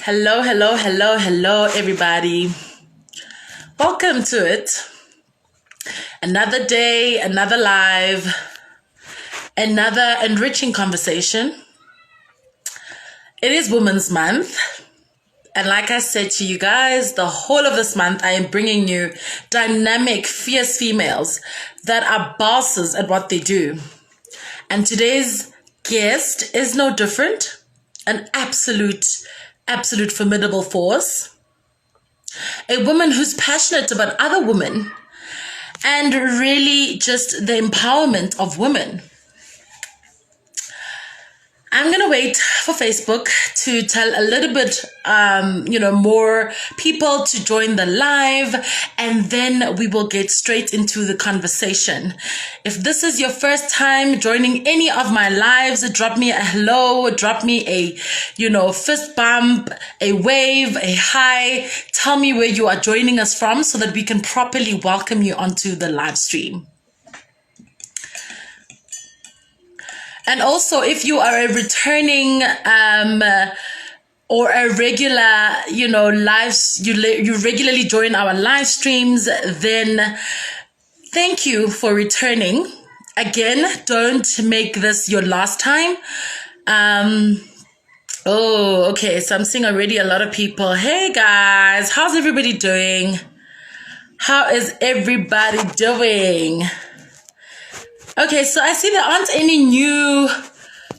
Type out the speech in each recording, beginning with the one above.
Hello, hello, hello, hello, everybody. Welcome to it. Another day, another live, another enriching conversation. It is Women's Month. And like I said to you guys, the whole of this month, I am bringing you dynamic, fierce females that are bosses at what they do. And today's guest is no different. An absolute formidable force. A woman who's passionate about other women and really just the empowerment of women. I'm going to wait for Facebook to tell a little bit, more people to join the live, and then we will get straight into the conversation. If this is your first time joining any of my lives, drop me a hello, drop me a, fist bump, a wave, a hi. Tell me where you are joining us from so that we can properly welcome you onto the live stream. And also, if you are a returning or a regular, lives, you regularly join our live streams, then thank you for returning. Again, don't make this your last time. Okay. So I'm seeing already a lot of people. Hey guys, how's everybody doing? How is everybody doing? Okay, so I see there aren't any new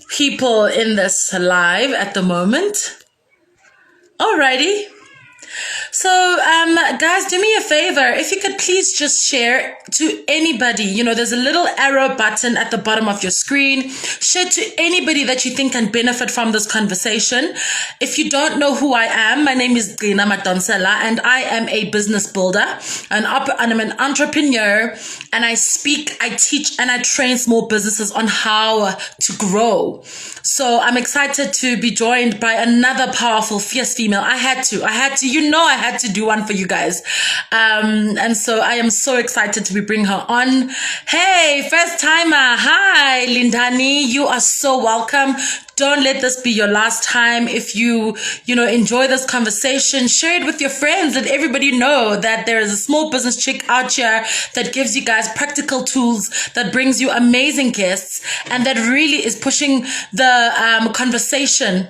people in this live at the moment. Alrighty. So, guys, do me a favor. If you could please just share to anybody. There's a little arrow button at the bottom of your screen. Share to anybody that you think can benefit from this conversation. If you don't know who I am, my name is Mdakhi, and I am a business builder. And I'm an entrepreneur, and I speak, I teach, and I train small businesses on how to grow. So I'm excited to be joined by another powerful, fierce female. I had to, I had to do one for you guys. And so I am so excited to be bringing her on. Hey, first timer. Hi, Nomndeni. You are so welcome. Don't let this be your last time. If you enjoy this conversation, share it with your friends. Let everybody know that there is a small business chick out here that gives you guys practical tools, that brings you amazing guests, and that really is pushing the conversation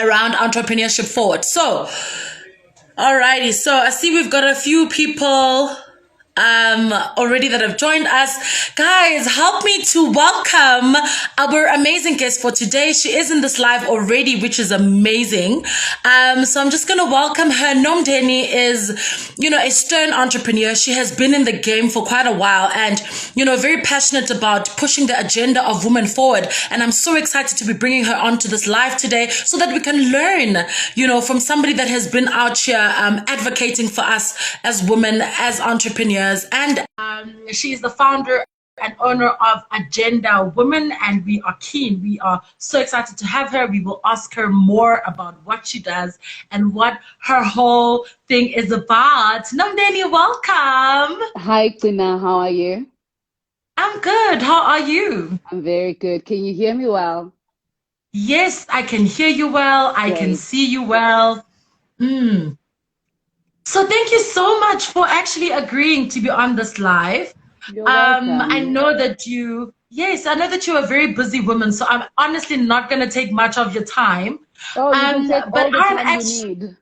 around entrepreneurship forward. So, alrighty. So I see we've got a few people already that have joined us. Guys, help me to welcome our amazing guest for today. She is in this live already, which is amazing. So I'm just going to welcome her. Nomndeni is, a stern entrepreneur. She has been in the game for quite a while and, very passionate about pushing the agenda of women forward. And I'm so excited to be bringing her onto this live today so that we can learn, from somebody that has been out here advocating for us as women, as entrepreneurs. And she is the founder and owner of Agenda Women, and we are keen. We are so excited to have her. We will ask her more about what she does and what her whole thing is about. Nomndeni, welcome. Hi, Tina. How are you? I'm good. How are you? I'm very good. Can you hear me well? Yes, I can hear you well. I can see you well. So thank you so much for actually agreeing to be on this live. You're welcome. I know that you're a very busy woman, so I'm honestly not going to take much of your time. Oh, you can take all the time you need.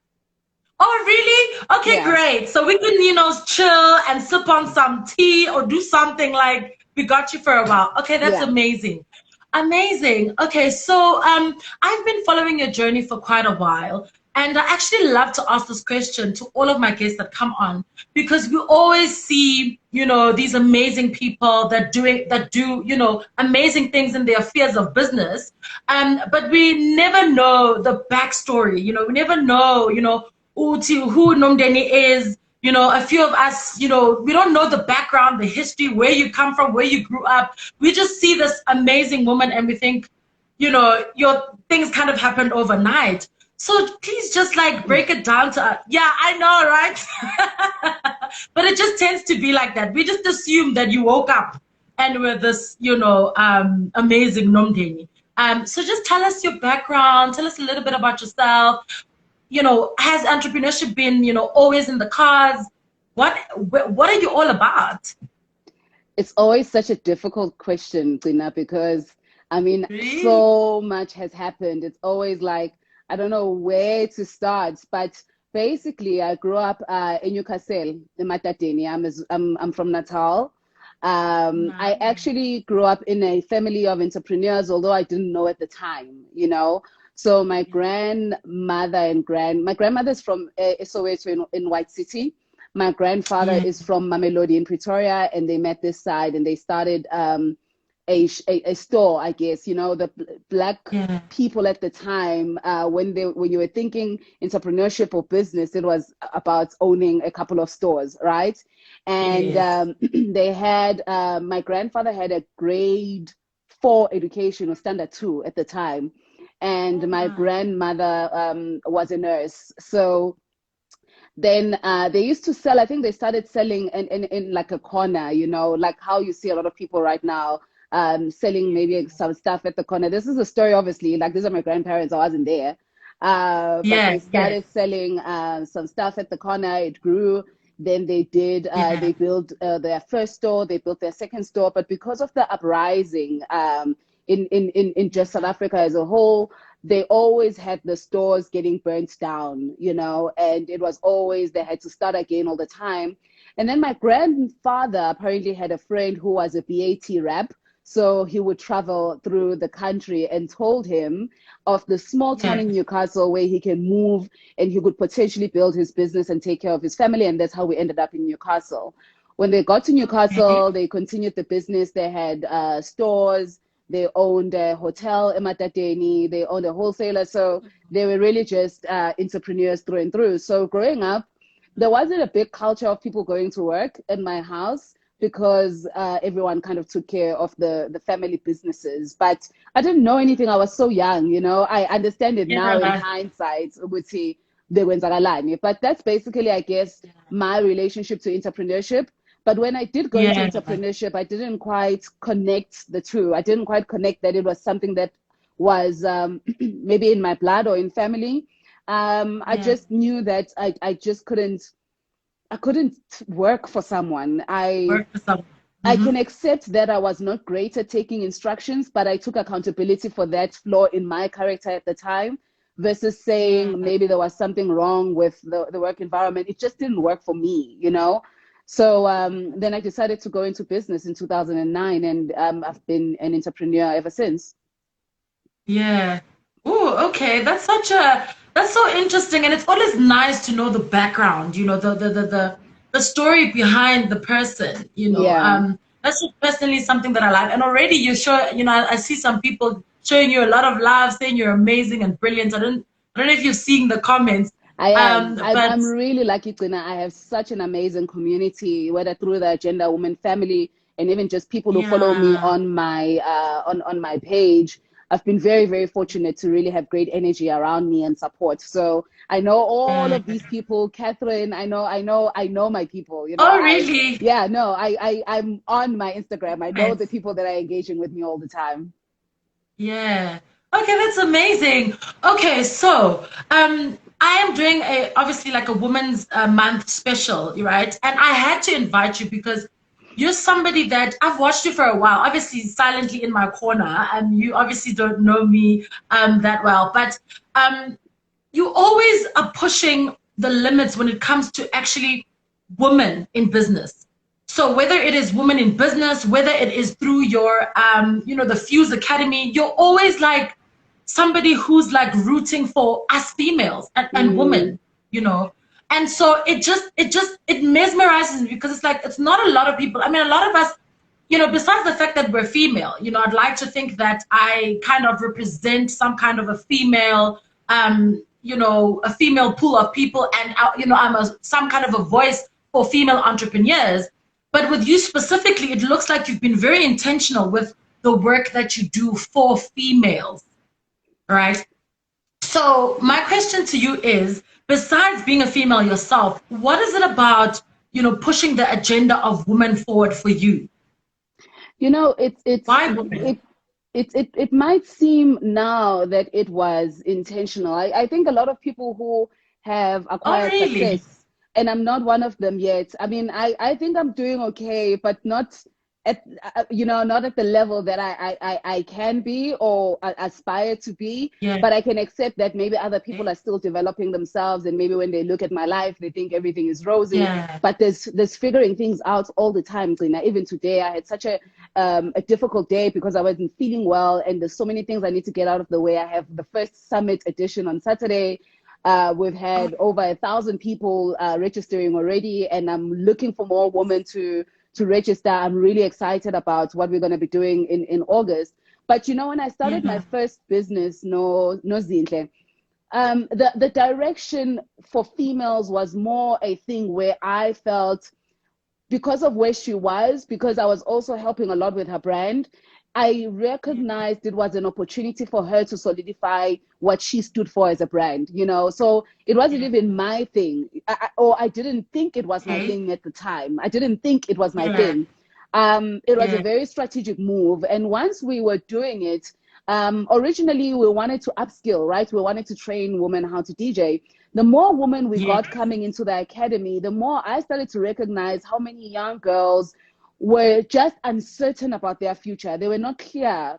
Oh, really? Okay, Yeah. Great. So we can, chill and sip on some tea or do something like we got you for a while. Okay, that's amazing. Amazing. Okay, so I've been following your journey for quite a while. And I actually love to ask this question to all of my guests that come on, because we always see, these amazing people that do, amazing things in their spheres of business. But we never know the backstory. We never know, who Nomndeni is. A few of us, we don't know the background, the history, where you come from, where you grew up. We just see this amazing woman and we think, your things kind of happened overnight. So please just break it down to us. Yeah, I know, right? But it just tends to be like that. We just assume that you woke up and were this, amazing Nomndeni. So just tell us your background. Tell us a little bit about yourself. has entrepreneurship been, always in the cards? What are you all about? It's always such a difficult question, Tina, because I mean, Really? so much has happened. It's always like, I don't know where to start. But basically, I grew up in Newcastle, in Mdakhi. I'm from Natal. I Nice. actually grew up in a family of entrepreneurs, although I didn't know at the time, you know. So my grandmother my grandmother's from Soweto in White City. My grandfather Yeah. is from Mamelodi in Pretoria, and they met this side and they started a store, I guess. You know, the black Yeah. people at the time, when you were thinking entrepreneurship or business, it was about owning a couple of stores, right? And Yes. they had my grandfather had a grade 4 education, or standard 2 at the time, and Oh, my nice. grandmother was a nurse. So then they used to sell, I think they started selling in like a corner, you know, like how you see a lot of people right now selling maybe some stuff at the corner. This is a story, obviously, like these are my grandparents, I wasn't there. But Yeah, they yeah. started selling some stuff at the corner. It grew. Then they did, Yeah. they built their first store, they built their second store. But because of the uprising in just South Yeah. Africa as a whole, they always had the stores getting burnt down, you know, and it was always they had to start again all the time. And then my grandfather apparently had a friend who was a BAT rep. So he would travel through the country and told him of the small town Yeah. in Newcastle where he can move and he could potentially build his business and take care of his family. And that's how we ended up in Newcastle. When they got to Okay. Newcastle, they continued the business. They had stores, they owned a hotel in Mdakhi, they owned a wholesaler. So they were really just entrepreneurs through and through. So growing up, there wasn't a big culture of people going to work in my house because everyone kind of took care of the family businesses. But I didn't know anything. I was so young, you know. I understand it now in Yeah. hindsight, ukuthi bekwenzakalani. But that's basically, I guess, my relationship to entrepreneurship. But when I did go into Yeah. entrepreneurship, I didn't quite connect the two. I didn't quite connect that it was something that was maybe in my blood or in family. I Yeah. just knew that I just I couldn't work for someone. Work for someone. I Mm-hmm. can accept that I was not great at taking instructions, but I took accountability for that flaw in my character at the time versus Yeah. saying maybe there was something wrong with the work environment. It just didn't work for me, you know? So then I decided to go into business in 2009, and I've been an entrepreneur ever since. Yeah. Oh, okay. That's so interesting, and it's always nice to know the background, the story behind the person, Yeah. That's just personally something that I like. And already you show, I see some people showing you a lot of love, saying you're amazing and brilliant. I don't know if you're seeing the comments. I am. But I'm really lucky, Tina. I have such an amazing community, whether through the Agenda Women family and even just people who follow me yeah, on my on my page. I've been very, very fortunate to really have great energy around me and support. So I know all yeah. of these people. Catherine, I know my people. You know, Oh, really? yeah, no, I'm on my Instagram. I know the Nice. people that are engaging with me all the time. Yeah. Okay, that's amazing. Okay, so I am doing a obviously like a women's month special, right? And I had to invite you because you're somebody that I've watched you for a while, obviously silently in my corner, and you obviously don't know me that well, but um you always are pushing the limits when it comes to actually women in business. So whether it is women in business, whether it is through your, the Fuse Academy, you're always like somebody who's like rooting for us females and Mm, women, you know. And so it mesmerizes me because it's like it's not a lot of people. I mean, a lot of us, besides the fact that we're female, I'd like to think that I kind of represent some kind of a female, a female pool of people, and I'm some kind of a voice for female entrepreneurs. But with you specifically, it looks like you've been very intentional with the work that you do for females, right? So my question to you is, besides being a female yourself, what is it about, pushing the agenda of women forward for you? you know, Why women? it might seem now that it was intentional. I think a lot of people who have Oh, acquired really? success, and I'm not one of them yet. I mean, I think I'm doing okay, but not at not at the level that I can be or aspire to be. Yeah. But I can accept that maybe other people Okay. are still developing themselves, and maybe when they look at my life, they think everything is rosy. Yeah. But there's figuring things out all the time, Gina. Even today, I had such a difficult day because I wasn't feeling well, and there's so many things I need to get out of the way. I have the first summit edition on Saturday. We've Oh, had over 1,000 people registering already, and I'm looking for more women to register. I'm really excited about what we're going to be doing in August. But when I started my yeah. first business, no Zinhle, the direction for females was more a thing where I felt, because of where she was, because I was also helping a lot with her brand, I Yeah. recognized it was an opportunity for her to solidify what she stood for as a brand. So it wasn't Yeah. even my thing, or I didn't think it was my Okay. thing at the time. I didn't think it was my Yeah. thing. It was a Yeah. very strategic move. And once we were doing it, originally we wanted to upskill, right? We wanted to train women how to DJ. The more women we Yeah. got coming into the academy, the more I started to recognize how many young girls were just uncertain about their future. They were not clear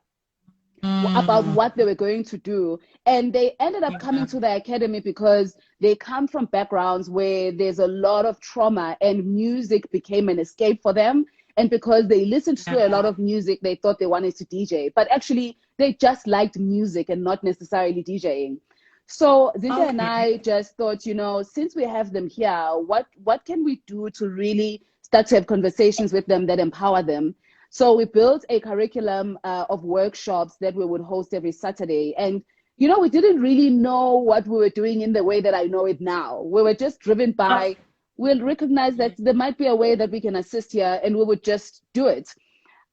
about Mm. what they were going to do. And they ended up coming Yeah. to the academy because they come from backgrounds where there's a lot of trauma, and music became an escape for them. And because they listened to a lot Yeah. of music, they thought they wanted to DJ. But actually, they just liked music and not necessarily DJing. So Zinta and Okay. I just thought, since we have them here, what can we do to really start to have conversations with them that empower them? So we built a curriculum of workshops that we would host every Saturday. And, we didn't really know what we were doing in the way that I know it now. We were just driven Oh, by, we'll recognize that there might be a way that we can assist here, and we would just do it.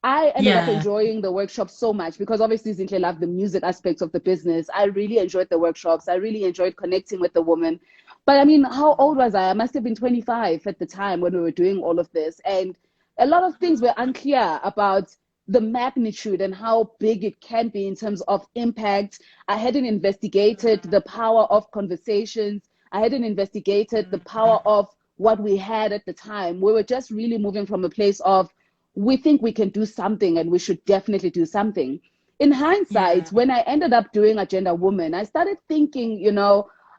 I ended up yeah. enjoying the workshop so much because obviously Zinhle loved the music aspects of the business. I really enjoyed the workshops. I really enjoyed connecting with the woman. But I mean, how old was I? I must have been 25 at the time when we were doing all of this. And a lot of things were unclear about the magnitude and how big it can be in terms of impact. I hadn't investigated the power of conversations. I hadn't investigated the power of what we had at the time. We were just really moving from a place of, we think we can do something and we should definitely do something. In hindsight, Yeah. when I ended up doing Agenda Woman, I started thinking,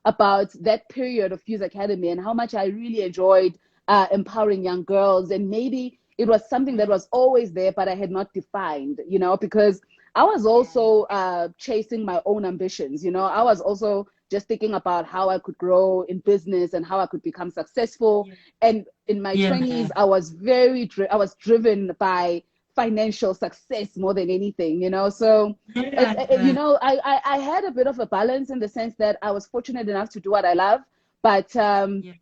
about that period of Fuse Academy and how much I really enjoyed empowering young girls. And maybe it was something that was always there, but I had not defined, because I was also chasing my own ambitions. I was also just thinking about how I could grow in business and how I could become successful. Yeah. And in my Yeah. 20s, I was I was driven by financial success more than anything. So Yeah. I had a bit of a balance in the sense that I was fortunate enough to do what I love, but Yeah.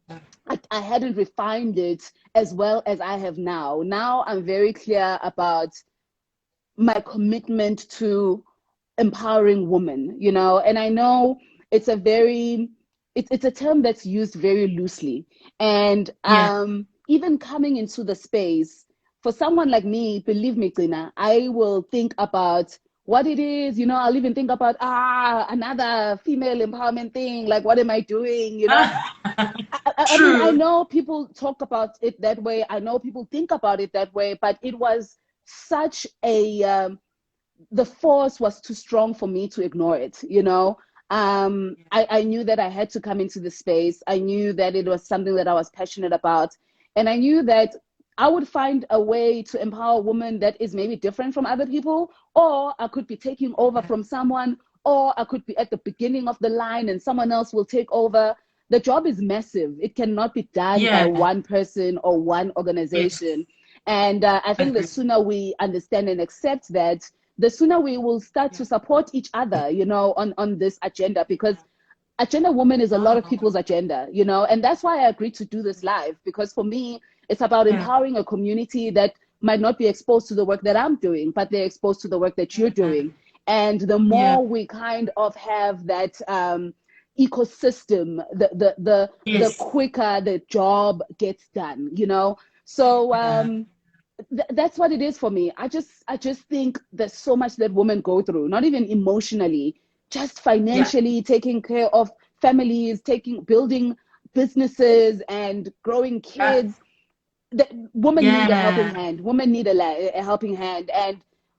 I hadn't refined it as well as I have now. I'm very clear about my commitment to empowering women. And I know it's a very it's a term that's used very loosely. And Yeah. even coming into the space, for someone like me, believe me, Tina, I will think about what it is. I'll even think about another female empowerment thing, like what am I doing. I mean, I True. know people talk about it that way. I know people think about it that way, but it was such the force was too strong for me to ignore it. I knew that I had to come into the space. I knew that it was something that I was passionate about. And I knew that I would find a way to empower women that is maybe different from other people, or I could be taking over Yeah. from someone, or I could be at the beginning of the line and someone else will take over. The job is massive. It cannot be done by Yeah. one person or one Yes. organization. And I think the Agree. sooner we understand and accept that, the sooner we will start Yeah. to support each other, on this agenda, because Agenda Woman is a lot of Oh. people's agenda. And that's why I agreed to do this live, because for me, it's about Yeah. empowering a community that might not be exposed to the work that I'm doing, but they're exposed to the work that you're Yeah. doing. And the Yeah. more we kind of have that ecosystem, the Yes. quicker the job gets done. So Yeah. that's what it is for me. I just think there's so much that women go through, not even emotionally, just Yeah. financially, taking care of families, building businesses and growing Yeah. kids. Women need a helping Yeah. hand. Women need a helping hand, and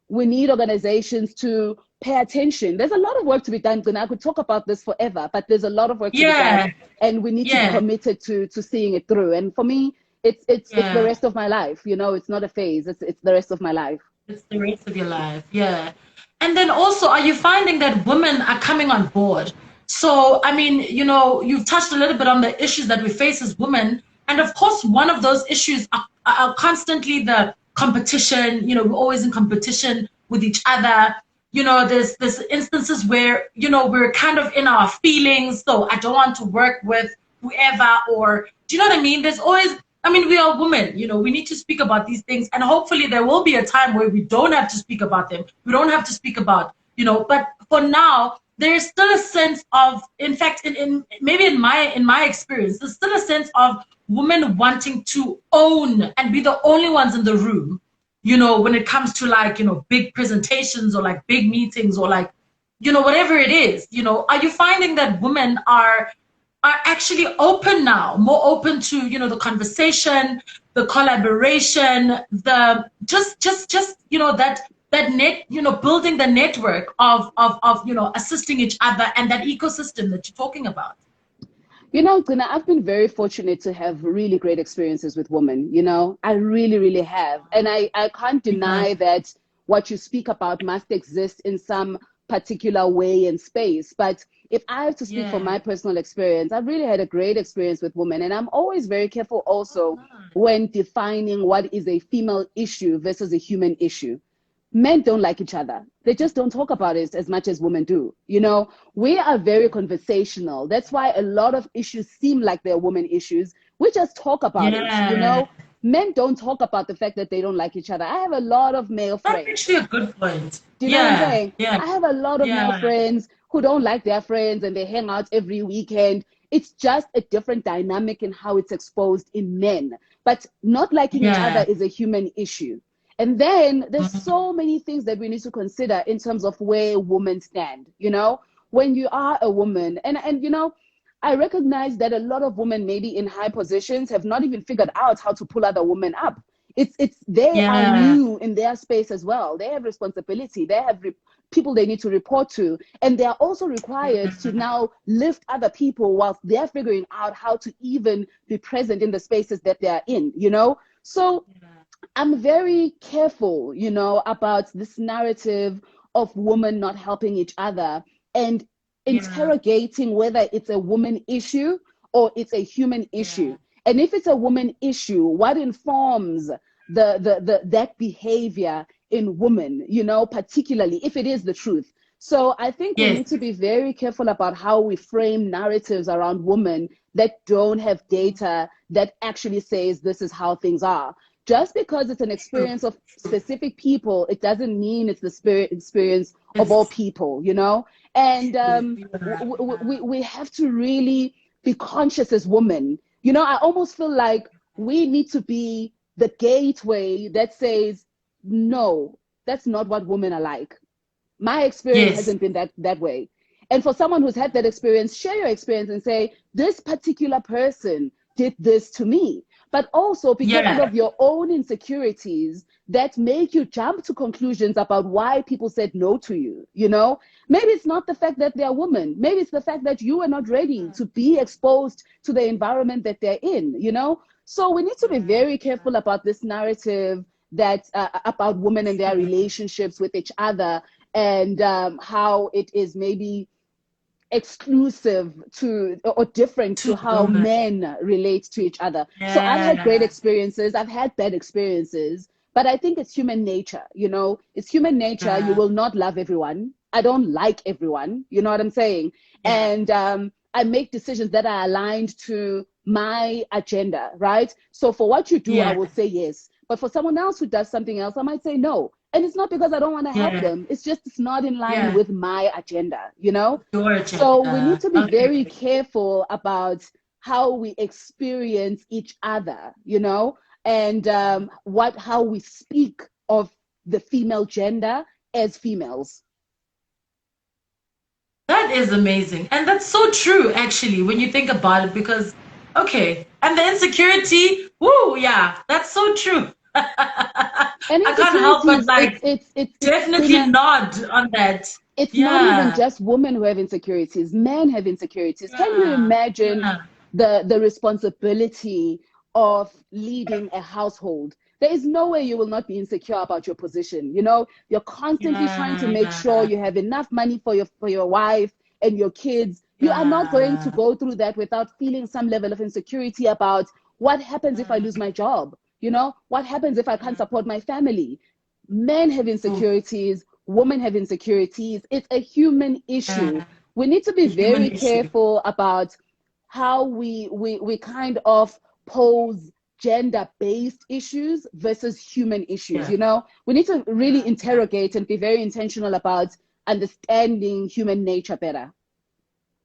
we need organizations to pay attention. There's a lot of work to be done, and I could talk about this forever, but there's a lot of work to be done, Yeah. and we need to be Yeah. committed to seeing it through. And for me, it's the Yeah. rest of my life. You know, it's not a phase. It's the rest of my life. It's the rest of your life. Yeah. And then also, are you finding that women are coming on board? So, I mean, you've touched a little bit on the issues that we face as women. And of course, one of those issues are constantly the competition. We're always in competition with each other. There's instances where, we're kind of in our feelings. So I don't want to work with whoever, or do you know what I mean? There's always, I mean, we are women, we need to speak about these things. And hopefully there will be a time where we don't have to speak about them. We don't have to speak about, but for now, there is still a sense of, in fact, in maybe in my experience, there's still a sense of women wanting to own and be the only ones in the room, when it comes to like, big presentations or like big meetings or like, whatever it is, are you finding that women are actually open now, more open to, the conversation, the collaboration, the just, that net, building the network of, assisting each other and that ecosystem that you're talking about? Guna, I've been very fortunate to have really great experiences with women. I really, really have. And I can't Yeah. deny that what you speak about must exist in some particular way and space. But if I have to speak from Yeah. my personal experience, I've really had a great experience with women. And I'm always very careful also Nice. when defining what is a female issue versus a human issue. Men don't like each other. They just don't talk about it as much as women do. We are very conversational. That's why a lot of issues seem like they're women issues. We just talk about Yeah. it. Men don't talk about the fact that they don't like each other. I have a lot of male That's friends. actually a good point. Do you know what I'm Yeah. saying? Yeah. I have a lot of male Yeah. friends who don't like their friends and they hang out every weekend. It's just a different dynamic in how it's exposed in men. But not liking each other Yeah. is a human issue. And then there's Mhm. so many things that we need to consider in terms of where women stand, when you are a woman. And I recognize that a lot of women maybe in high positions have not even figured out how to pull other women up. They are Yeah. new in their space as well. They have responsibility. They have people they need to report to, and they are also required to now lift other people whilst they're figuring out how to even be present in the spaces that they are in. So I'm very careful, about this narrative of women not helping each other and Yeah. interrogating whether it's a woman issue or it's a human Yeah. issue. And if it's a woman issue, what informs that behavior in women, particularly if it is the truth. So I think we Yes. need to be very careful about how we frame narratives around women that don't have data that actually says this is how things are. Just because it's an True. experience of True. specific people, it doesn't mean it's the experience of all It's people. And true. Yeah. we have to really be conscious as women. I almost feel like we need to be the gateway that says, no, that's not what women are like. My experience Yes. hasn't been that way. And for someone who's had that experience, share your experience and say, this particular person did this to me. But also be careful Yeah. of your own insecurities that make you jump to conclusions about why people said no to you. Maybe it's not the fact that they're women. Maybe it's the fact that you are not ready to be exposed to the environment that they're in. So we need to be very careful about this narrative that about women and their relationships with each other, and how it is maybe exclusive to or different to Two how women. men relate to each other. So I've had great Yeah. experiences, I've had bad experiences, but I think it's human nature. It's human nature. You Yeah. will not love everyone. I don't like everyone, you know what I'm saying? Yeah. And I make decisions that are aligned to my agenda, right? So for what you do, I Yeah. will say yes, but for someone else who does something else, I might say no. And it's not because I don't want to help Yeah. them. It's just it's not in line Yeah. with my agenda. Your So we need agenda. to be very Okay. careful about how we experience each other, and how we speak of the female gender as females. That is amazing. And that's so true, actually, when you think about it, because, okay, and the insecurity, woo, yeah, that's so true. And I can't help but insecurities, like it's definitely Trina, nod on that. it's not even Yeah, just women who have insecurities, men have insecurities. Can you yeah, imagine yeah, the responsibility of leading a household? There is no way you will not be insecure about your position. You know, you're constantly trying to make sure yeah, you have enough money for your wife and your kids. You are not going to yeah. go through that without feeling some level of insecurity about what happens if I lose my job? You know, what happens if I can't support my family? Men have Oh, insecurities, women have insecurities. It's a human issue. yeah, We need to be a human very issue. careful about how we kind of pose gender-based issues versus human issues. Yeah, You know, we need to really yeah, yeah. interrogate and be very intentional about understanding human nature better.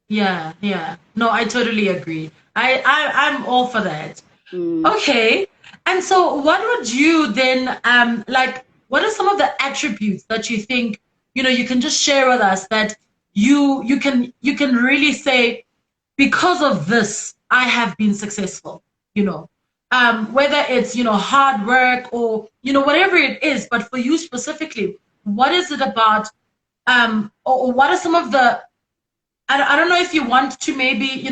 Yeah, yeah. No, I totally agree. I'm all for that. Mm. Okay. And so what would you then like what are some of the attributes that you think, you can just share with us that you can really say because of this I have been successful, you know. Whether it's, hard work or, whatever it is, but for you specifically, what is it about or what are some of the I don't know if you want to maybe,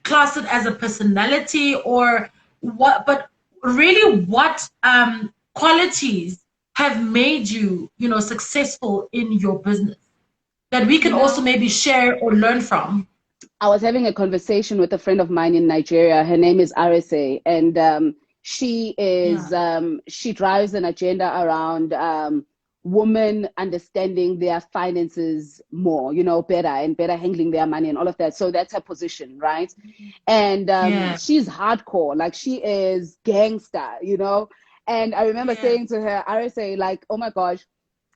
class it as a personality or what, but really what qualities have made you, successful in your business that we can You also know, maybe share or learn from? I was having a conversation with a friend of mine in Nigeria. Her name is RSA, and Yeah, she drives an agenda around women understanding their finances more, you know, better and better handling their money and all of that. So that's her position, right? And yeah, she's hardcore, like she is gangster, you know. And I remember yeah, saying to her, RSA, like, oh my gosh,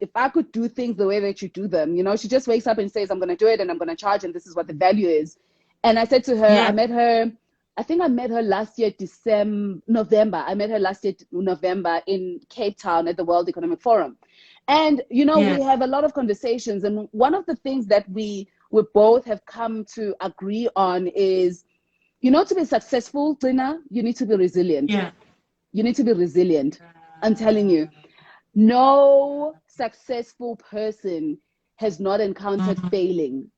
if I could do things the way that you do them, you know, she just wakes up and says, I'm going to do it and I'm going to charge, and this is what the value is. And I said to her, yeah, I think I met her last year, November. I met her last year, November, in Cape Town at the World Economic Forum. And, you know, yeah, we have a lot of conversations. And one of the things that we both have come to agree on is, you know, to be successful, Tina, you need to be resilient. yeah, You need to be resilient. I'm telling you, no successful person has not encountered mhm, failing.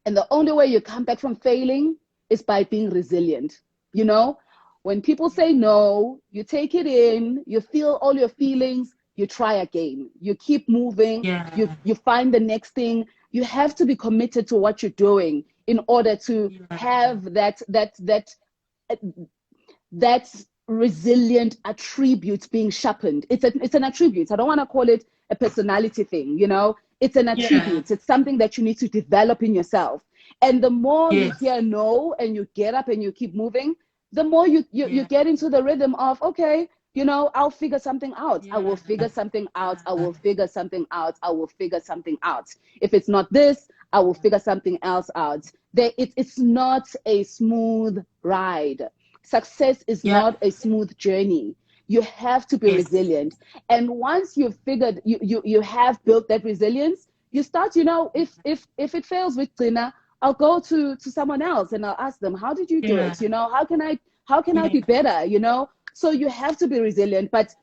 And the only way you come back from failing is by being resilient. You know, when people say no, you take it in, you feel all your feelings, you try again. You keep moving, yeah, you find the next thing. You have to be committed to what you're doing in order to yeah, have that resilient attribute being sharpened. It's an attribute. I don't want to call it a personality thing, you know. It's an yeah, attribute. It's something that you need to develop in yourself. And the more you yes, hear no and you get up and you keep moving, the more you yeah, get into the rhythm of, okay, you know, I'll figure something out. I will yeah, figure something out. I will figure something out. I will figure something out. If it's not this, I will figure something else out. It's not a smooth ride. Success is yeah, not a smooth journey. You have to be yes, resilient. And once you've figured you have built that resilience, you start, you know, if it fails with Tina, I'll go to someone else and I'll ask them, how did you do yeah, it? You know, how can I yeah, be better? You know? So you have to be resilient, but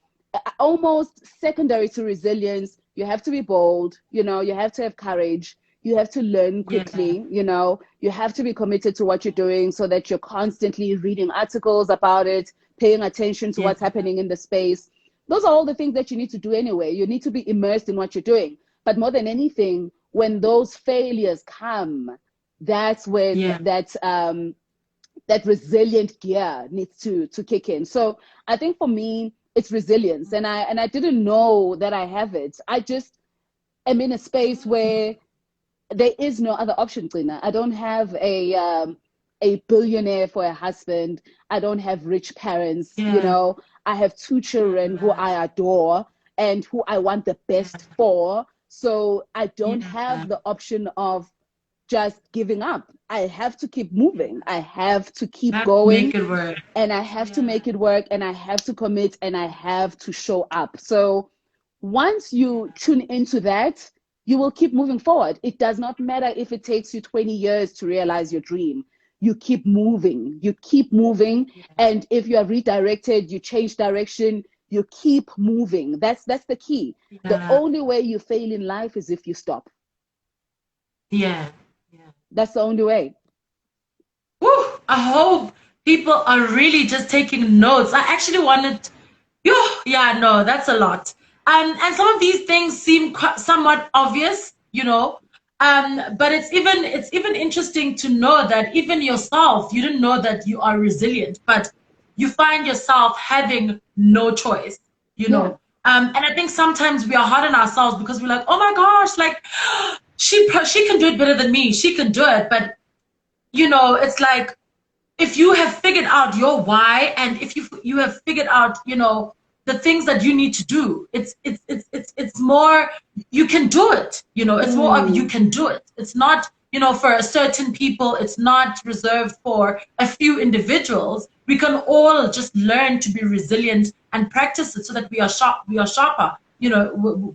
almost secondary to resilience, you have to be bold, you know, you have to have courage, you have to learn yeah, quickly, you know, you have to be committed to what you're doing so that you're constantly reading articles about it, paying attention to yeah, what's happening in the space. Those are all the things that you need to do anyway. You need to be immersed in what you're doing. But more than anything, when those failures come, that's when yeah, that resilient gear needs to kick in. So I think for me, it's resilience, and I didn't know that I have it. I just am in a space where there is no other option, Tina. I don't have a billionaire for a husband. I don't have rich parents. You yeah, know, I have two children who yeah, I adore and who I want the best for. So I don't yeah, have the option of just giving up. I have to keep moving. I have to keep have to make going, it work. and I have to Yeah, make it work, and I have to commit, and I have to show up. So once you tune into that, you will keep moving forward. It does not matter if it takes you 20 years to realize your dream. You keep moving, you keep moving. And if you are redirected, you change direction, you keep moving. That's the key. The Yeah. only way you fail in life is if you stop. Yeah. Yeah. That's the only way. Woo, I hope people are really just taking notes. I actually wanted, yo, yeah, no, that's a lot. And some of these things seem somewhat obvious, you know. But it's even interesting to know that even yourself, you didn't know that you are resilient, but you find yourself having no choice, you Yeah. know. And I think sometimes we are hard on ourselves because we're like, oh my gosh, like she can do it better than me. She can do it, but it's like if you have figured out your why and if you have figured out the things that you need to do, it's more you can do it. It's more of you Mm. can do it. It's not for a certain people. It's not reserved for a few individuals. We can all just learn to be resilient and practice it so that we are sharper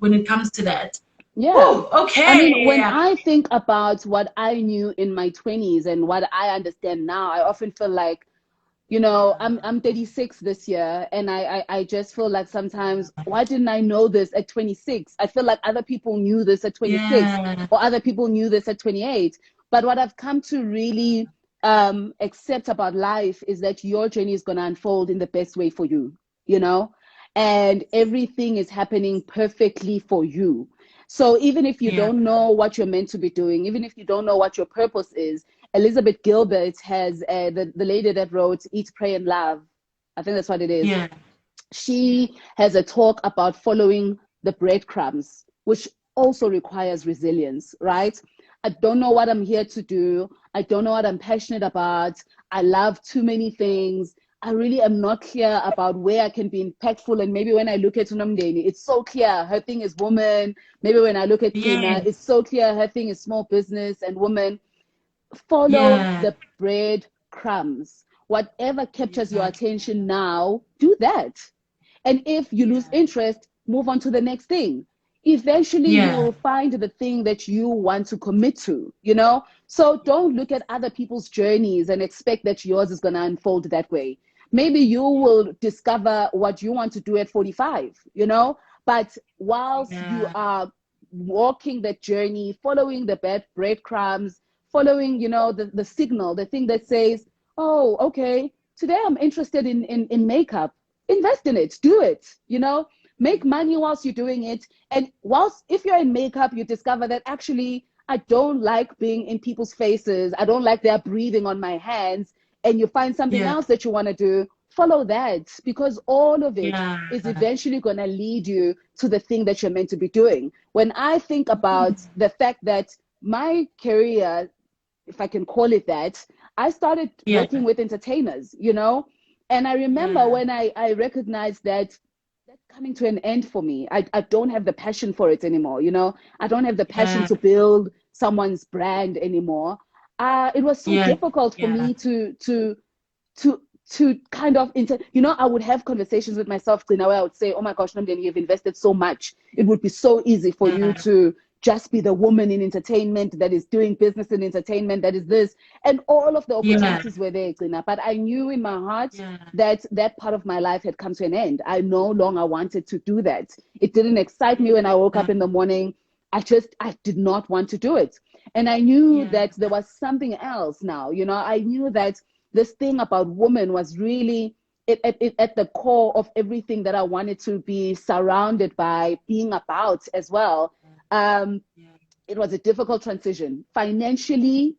when it comes to that. Yeah. Whew, I mean, when okay. I think about what I knew in my 20s and what I understand now, I often feel like, I'm 36 this year, and I just feel like sometimes, why didn't I know this at 26? I feel like other people knew this at 26, Yeah. or other people knew this at 28. But what I've come to really accept about life is that your journey is going to unfold in the best way for you, you know, and everything is happening perfectly for you. So even if you Yeah. don't know what you're meant to be doing, even if you don't know what your purpose is, Elizabeth Gilbert has the lady that wrote Eat, Pray, and Love. I think that's what it is. Yeah. She has a talk about following the breadcrumbs, which also requires resilience, right? I don't know what I'm here to do. I don't know what I'm passionate about. I love too many things. I really am not clear about where I can be impactful. And maybe when I look at Nomndeni, it's so clear her thing is woman. Maybe when I look at Tina, Yes. it's so clear her thing is small business and woman. Follow Yeah. the breadcrumbs. Whatever captures your Exactly. attention now, do that. And if you lose Yeah. interest, move on to the next thing. Eventually, you Yeah. will find the thing that you want to commit to, you know? So don't look at other people's journeys and expect that yours is going to unfold that way. Maybe you will discover what you want to do at 45, you know? But whilst you Yeah. are walking that journey, following the breadcrumbs, following, the signal, the thing that says, oh, okay, today I'm interested in makeup. Invest in it, do it, make money whilst you're doing it. And whilst, if you're in makeup, you discover that actually, I don't like being in people's faces. I don't like their breathing on my hands. And you find something Yeah. else that you want to do, follow that, because all of it Yeah. is eventually going to lead you to the thing that you're meant to be doing. When I think about the fact that my career, if I can call it that, I started Yeah. working with entertainers, and I remember Yeah. when I recognized that that's coming to an end for me. I don't have the passion for it anymore, I don't have the passion Yeah. to build someone's brand anymore. It was so Yeah. difficult for Yeah. me to to kind of I would have conversations with myself where I would say, oh my gosh, Nomndeni, you've invested so much. It would be so easy for you Yeah. to just be the woman in entertainment that is doing business in entertainment, that is this, and all of the Yeah. opportunities were there, but I knew in my heart Yeah. that that part of my life had come to an end. I no longer wanted to do that. It didn't excite me when I woke Yeah. up in the morning. I did not want to do it. And I knew Yeah. that there was something else now. I knew that this thing about women was really at the core of everything that I wanted to be surrounded by, being about as well. Um, Yeah. it was a difficult transition financially,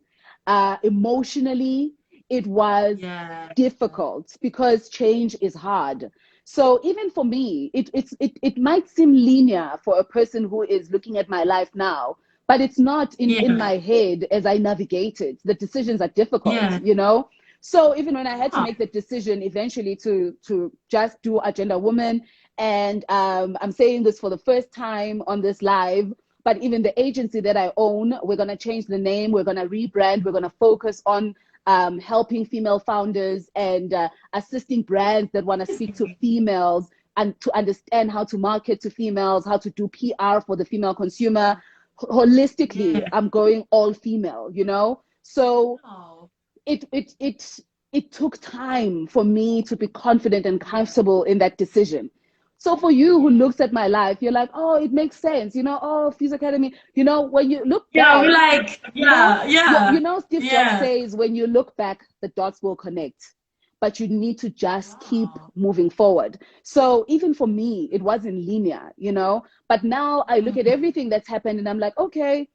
emotionally. It was Yeah. difficult because change is hard. So even for me, it might seem linear for a person who is looking at my life now, but it's not in Yeah. my head as I navigate it. The decisions are difficult, Yeah. So even when I had to Ah, make the decision eventually to just do Agenda Woman, and I'm saying this for the first time on this live, but even the agency that I own, we're going to change the name, we're going to rebrand, we're going to focus on helping female founders and assisting brands that want to speak to females and to understand how to market to females, how to do PR for the female consumer. Holistically, Yeah. I'm going all female, you know? So Oh. it it it it took time for me to be confident and Yeah. comfortable in that decision. So for you who Yeah. looks at my life, you're like, oh, it makes sense, you know, oh, Fuse Academy, you know, when you look Yeah, we're back, like, you know, yeah, yeah, Steve Jobs yeah. says when you look back, the dots will connect, but you need to just keep Wow. moving forward. So even for me, it wasn't linear, you know, but now I look at Mm. everything that's happened and I'm like, okay,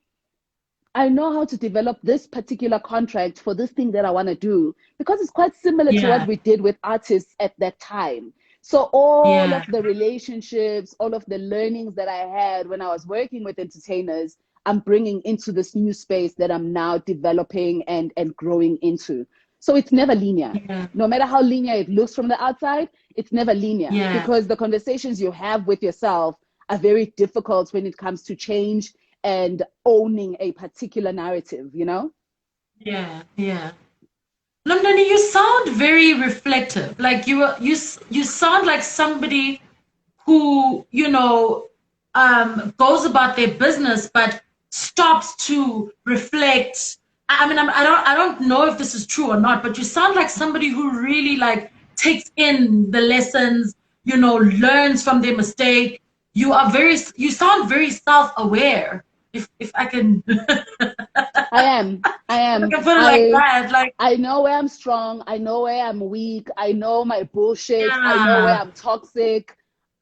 I know how to develop this particular contract for this thing that I want to do because it's quite similar to what Yeah, we did with artists at that time. So all yeah, of the relationships, all of the learnings that I had when I was working with entertainers, I'm bringing into this new space that I'm now developing and growing into. So it's never linear. yeah, No matter how linear it looks from the outside, it's never linear yeah, because the conversations you have with yourself are very difficult when it comes to change and owning a particular narrative, you know? yeah, yeah. Nomndeni, you sound very reflective. Like you sound like somebody who, goes about their business but stops to reflect. I mean, I don't know if this is true or not, but you sound like somebody who really like takes in the lessons, learns from their mistake. You sound very self-aware. If I can, I am. I if I am. can put it like that, like, I know where I'm strong. I know where I'm weak. I know my bullshit. I know where yeah, I'm toxic.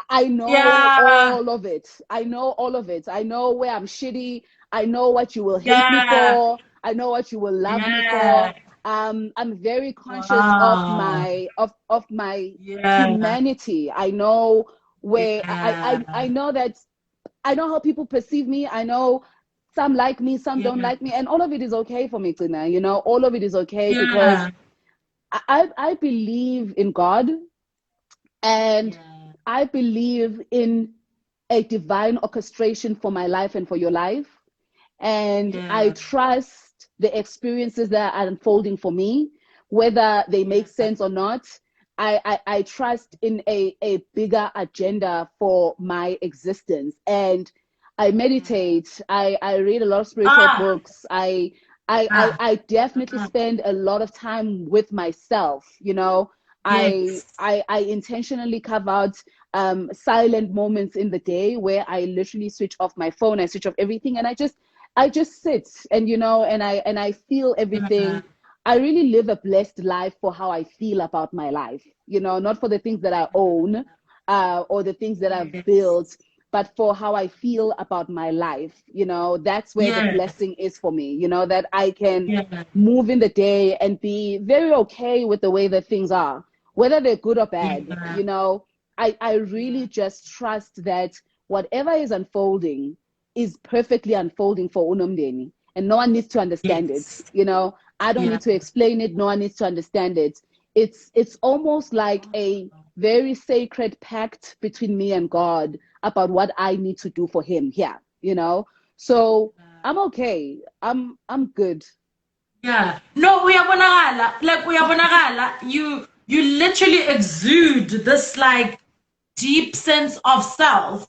I know yeah, all of it. I know all of it. I know where I'm shitty. I know what you will hate me yeah, for. I know what you will love me for. yeah. I'm very conscious of Wow. my Yeah. humanity. I know where I Yeah. know that I know how people perceive me. I know some like me, some don't Yeah. like me, and all of it is okay for me, Tina. You know, all of it is okay because Yeah. I believe in God and Yeah. I believe in a divine orchestration for my life and for your life. And I Yeah. trust the experiences that are unfolding for me, whether they make Yeah. sense or not. I trust in a bigger agenda for my existence. And I Yeah. meditate. I read a lot of spiritual Ah. books. I definitely Ah. spend a lot of time with myself. You know, Yes. I intentionally carve out silent moments in the day where I literally switch off my phone, I switch off everything, and I just sit and I feel Yeah. everything. I really live a blessed life for how I feel about my life, not for the things that I own or the things that I've Yes. built, but for how I feel about my life. That's where the Yes. blessing is for me, that I can Yeah. move in the day and be very okay with the way that things are, whether they're good or bad. Yeah. I Yeah. really just trust that whatever is unfolding is perfectly unfolding for Nomndeni, and no one needs to understand it. Yes. I don't Yeah. need to explain it. No one needs to understand it. It's almost like a very sacred pact between me and God about what I need to do for Him here. So I'm okay. I'm good. Yeah. No, uyabonakala. Like uyabonakala. You literally exude this like deep sense of self,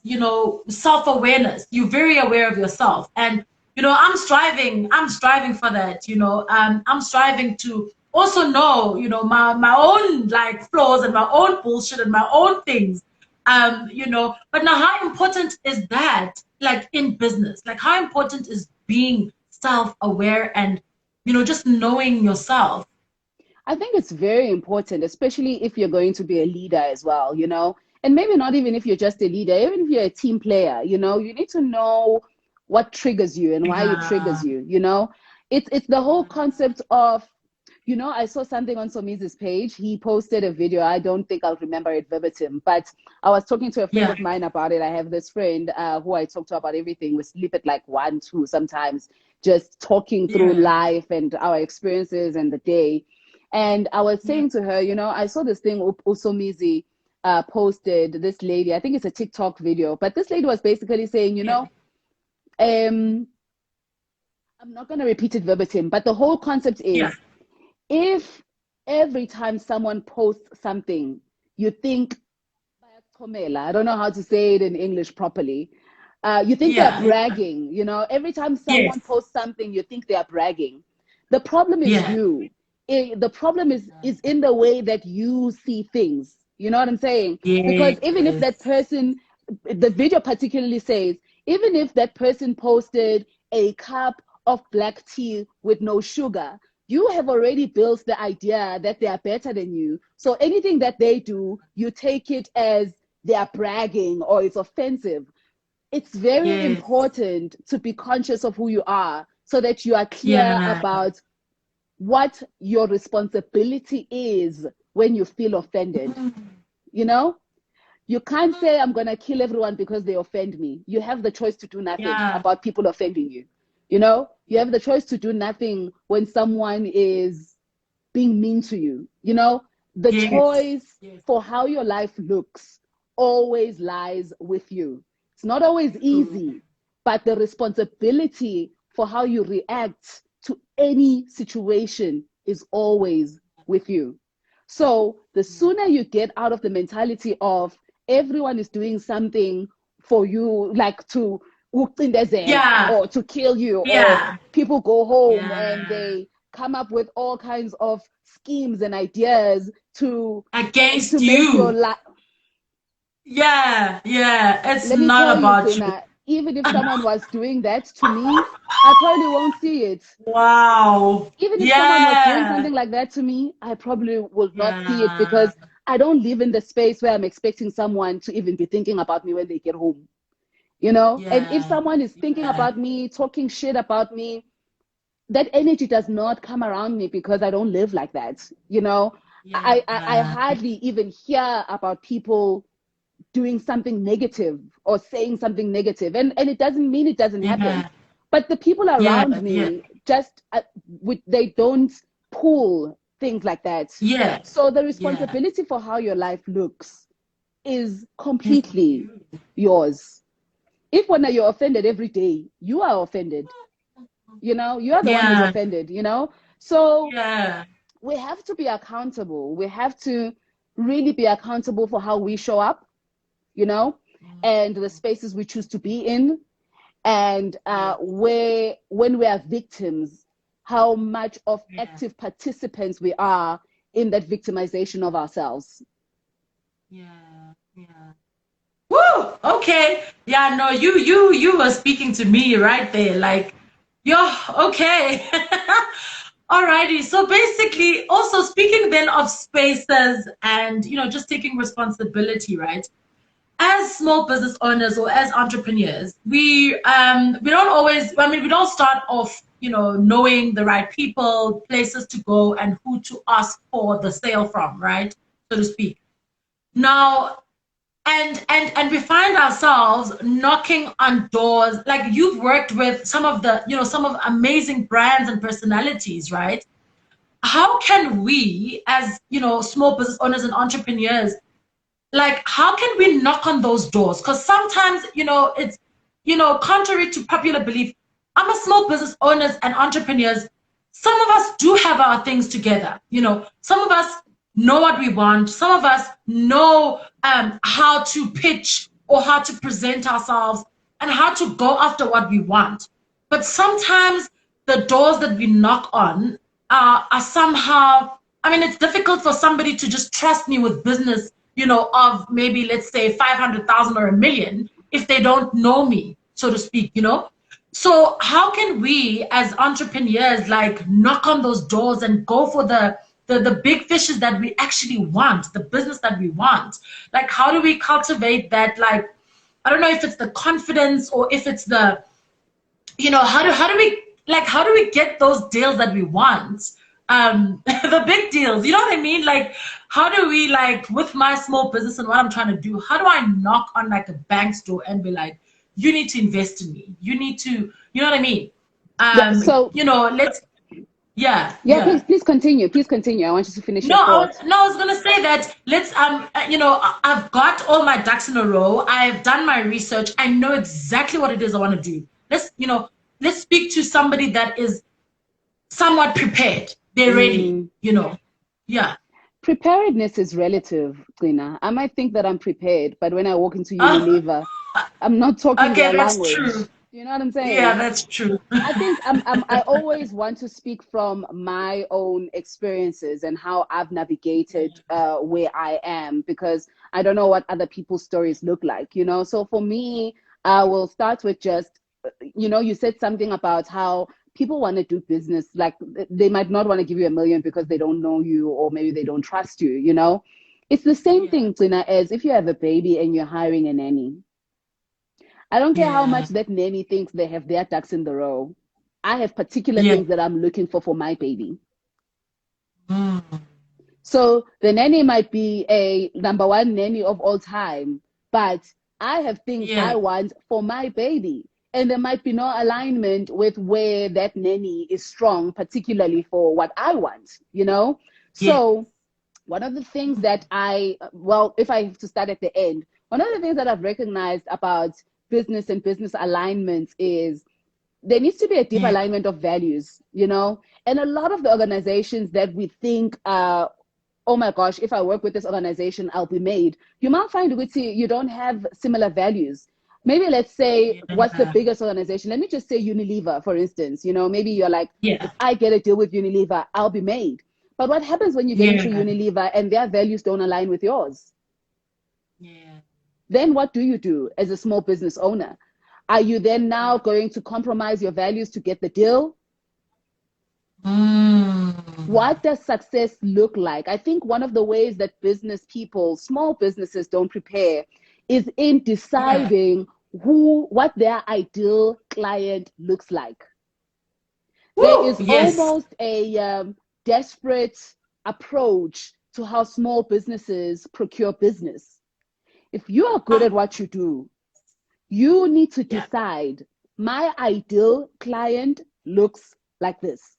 self-awareness. You're very aware of yourself. And I'm striving for that, I'm striving to also know, my own like flaws and my own bullshit and my own things. But now how important is that like in business? Like how important is being self-aware and just knowing yourself? I think it's very important, especially if you're going to be a leader as well. And maybe not even if you're just a leader, even if you're a team player, you need to know what triggers you and why it Yeah. triggers you. It's the whole concept of, I saw something on Somi's page. He posted a video. I don't think I'll remember it verbatim, but I was talking to a friend Yeah. of mine about it. I have this friend who I talk to about everything. We sleep at like 1, 2 sometimes, just talking through Yeah. life and our experiences and the day. And I was Yeah. saying to her, I saw this thing Usomizi posted, this lady, I think it's a TikTok video, but this lady was basically saying, Yeah. I'm not going to repeat it verbatim, but the whole concept Yeah. is if every time someone posts something, you think, I don't know how to say it in English properly, You think they're Yeah. bragging, you know, every time someone Yes. posts something, you think they're bragging. The problem is Yeah. you. The problem is in the way that you see things. You know what I'm saying? Because even if that Yes. person, the video particularly says, even if that person posted a cup of black tea with no sugar, you have already built the idea that they are better than you. So anything that they do, you take it as they are bragging or it's offensive. It's very Yes. important to be conscious of who you are so that you are clear Yeah. about what your responsibility is when you feel offended. You know, you can't say, I'm going to kill everyone because they offend me. You have the choice to do nothing Yeah. about people offending you. You know, you have the choice to do nothing when someone is being mean to you. You know, the Yes. choice for how your life looks always lies with you. It's not always True. easy, but the responsibility for how you react to any situation is always with you. So the sooner you get out of the mentality of everyone is doing something for you, like to Yeah. or to kill you, or Yeah. people go home and Yeah. they come up with all kinds of schemes and ideas to Against make your you. life. Yeah. Yeah. It's Let me not tell you, about you. Gina, even if someone was doing that to me, I probably won't see it. Wow. Even if someone was doing Yeah. something like that to me, I probably will not see it Yeah. because I don't live in the space where I'm expecting someone to even be thinking about me when they get home. You know, and if Yeah. someone is thinking Yeah. about me, talking shit about me, that energy does not come around me because I don't live like that. You know, I Yeah. hardly even hear about people doing something negative or saying something negative, and it doesn't mean it doesn't happen, Yeah. but the people Yeah. around Yeah. me just they don't pull things like that. Yeah. So the Yeah. responsibility for how your life looks is It's with completely you. yours. If when you're offended every day, you are offended. You know, you are the one who's Yeah. offended. You know, so Yeah. we have to be accountable. We have to really be accountable for how we show up, you know, and the spaces we choose to be in, and Yeah. where when we are victims, how much of Yeah. active participants we are in that victimization of ourselves. Yeah. Yeah. Woo! Okay. Yeah, no, you were speaking to me right there. Like, you're okay. Alrighty. So basically, also speaking then of spaces and just taking responsibility, right? As small business owners or as entrepreneurs, we don't always, I mean, we don't start off, knowing the right people, places to go, and who to ask for the sale from, right? So to speak. Now, and we find ourselves knocking on doors. Like, you've worked with some of amazing brands and personalities, right? How can we, as small business owners and entrepreneurs, like, how can we knock on those doors? Because sometimes, it's contrary to popular belief, I'm a small business owners and entrepreneurs. Some of us do have our things together. Some of us know what we want. Some of us know how to pitch or how to present ourselves and how to go after what we want. But sometimes the doors that we knock on are somehow, I mean, it's difficult for somebody to just trust me with business, of maybe, let's say, 500,000 or a million, if they don't know me, so to speak. So how can we as entrepreneurs, like, knock on those doors and go for the big fishes that we actually want, the business that we want? Like, how do we cultivate that? Like, I don't know if it's the confidence or if it's the, how do we get those deals that we want, the big deals, you know what I mean? Like, how do we, like, with my small business and what I'm trying to do, how do I knock on, like, a bank's door and be like, you need to invest in me, you need to, you know what I mean? So Let's, yeah, yeah, yeah. please continue. Please continue. I want you to finish No, your thought. I was gonna say that let's I've got all my ducks in a row. I've done my research. I know exactly what it is I want to do. Let's speak to somebody that is somewhat prepared. They're ready. Mm. Yeah. Preparedness is relative, Gina. I might think that I'm prepared, but when I walk into Uh, Unilever, I'm not talking Okay, their that's language. true. You know what I'm Yeah, saying? that's true. I think I always want to speak from my own experiences and how I've navigated where I am, because I don't know what other people's stories look like, you know? So for me, I will start with just, you know, you said something about how people want to do business. Like they might not want to give you 1 million because they don't know you, or maybe they don't trust you, you know? It's the same Yeah, thing, Tina, as if you have a baby and you're hiring a nanny. I don't care how yeah, much that nanny thinks they have their ducks in the row. I have particular yeah. things that I'm looking for my baby. Mm. So the nanny might be a number one nanny of all time, but I have things I Yeah, want for my baby. And there might be no alignment with where that nanny is strong, particularly for what I want, you know? yeah. So one of the things that if I have to start at the end, one of the things that I've recognized about business and business alignments is there needs to be a deep Yeah, alignment of values, you know? And a lot of the organizations that we think, oh my gosh, if I work with this organization, I'll be made. You might find, Witty, you don't have similar values. Maybe let's say, what's the yeah, biggest organization? Let me just say Unilever, for instance. You know, maybe you're like, if yeah, I get a deal with Unilever, I'll be made. But what happens when you get into yeah, Unilever and their values don't align with yours? yeah, Then what do you do as a small business owner? Are you then now yeah. going to compromise your values to get the deal? Mm. What does success look like? I think one of the ways that business people, small businesses, don't prepare is in Yeah. deciding what their ideal client looks like. There Woo! is Yes. almost a desperate approach to how small businesses procure business. If you are good at what you do, you need to Yeah. decide my ideal client looks like this.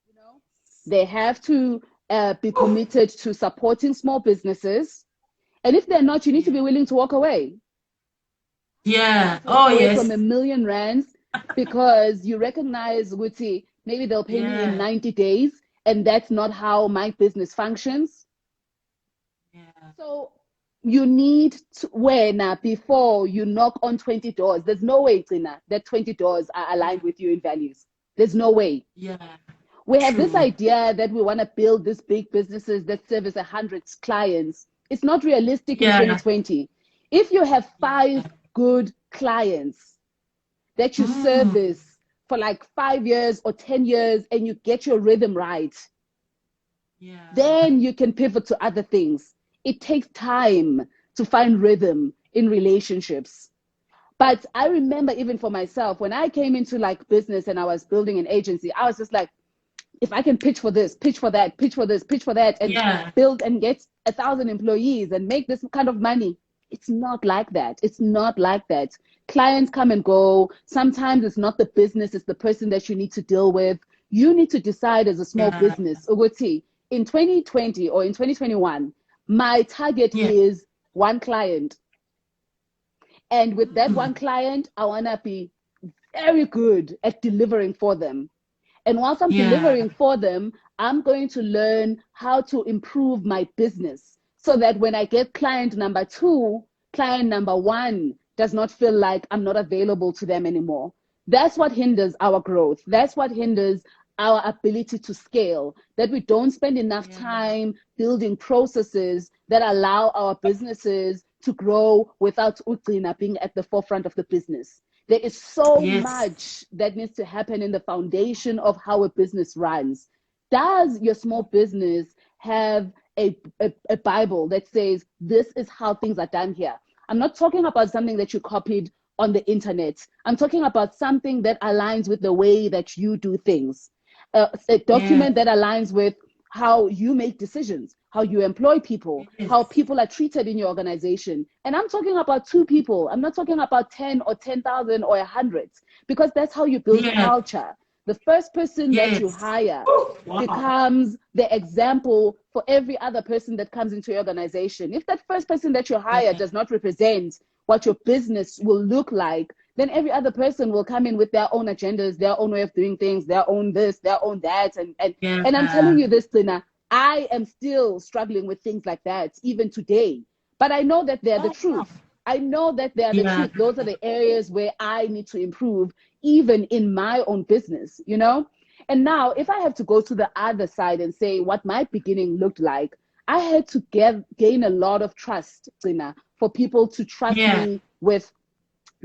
You know, they have to be committed to supporting small businesses. And if they're not, you need to Yeah. be willing to walk away. Willing Yeah. to walk Oh, away from yes. 1 million rands because you recognize, Guti, maybe they'll pay me in Yeah. 90 days, and that's not how my business functions. Yeah. So you need to, when before you knock on 20 doors, there's no way, Tina, that 20 doors are aligned Yeah. with you in values. There's no way. Yeah. We have this True. idea that we want to build these big businesses that service 100 clients. It's not realistic in Yeah. 2020. If you have Yeah. 5 good clients that you Mm. service for like 5 years or 10 years and you get your rhythm right, Yeah. then you can pivot to other things. It takes time to find rhythm in relationships. But I remember even for myself, when I came into like business and I was building an agency, I was just like, if I can pitch for this, pitch for that, pitch for this, pitch for that, and Yeah. build and get 1,000 employees and make this kind of money. It's not like that. It's not like that. Clients come and go. Sometimes it's not the business, it's the person that you need to deal with. You need to decide as a small Yeah. business, Uguti, in 2020 or in 2021, my target Yeah. is one client. And with that Mm. one client, I want to be very good at delivering for them. And once I'm Yeah. delivering for them, I'm going to learn how to improve my business so that when I get client number two, client number one does not feel like I'm not available to them anymore. That's what hinders our growth. That's what hinders our ability to scale, that we don't spend enough Yeah. time building processes that allow our businesses to grow without Utsina being at the forefront of the business. There is so Yes. much that needs to happen in the foundation of how a business runs. Does your small business have a Bible that says, this is how things are done here? I'm not talking about something that you copied on the internet. I'm talking about something that aligns with the way that you do things. A Yeah. document that aligns with how you make decisions, how you employ people, how Yes. people are treated in your organization. And I'm talking about 2 people. I'm not talking about 10 or 10,000 or 100, because that's how you build Yeah. culture. The first person that you Yes. hire Oh, wow. becomes the example for every other person that comes into your organization. If that first person that you hire Yeah. does not represent what your business will look like, then every other person will come in with their own agendas, their own way of doing things, their own this, their own that. And I'm telling Yeah. you this, Lina, I am still struggling with things like that even today. But I know that they're the Oh, wow. truth. I know that they are the Yeah. truth. Those are the areas where I need to improve, even in my own business, you know? And now, if I have to go to the other side and say what my beginning looked like, I had to gain a lot of trust, Gina, for people to trust Yeah. me with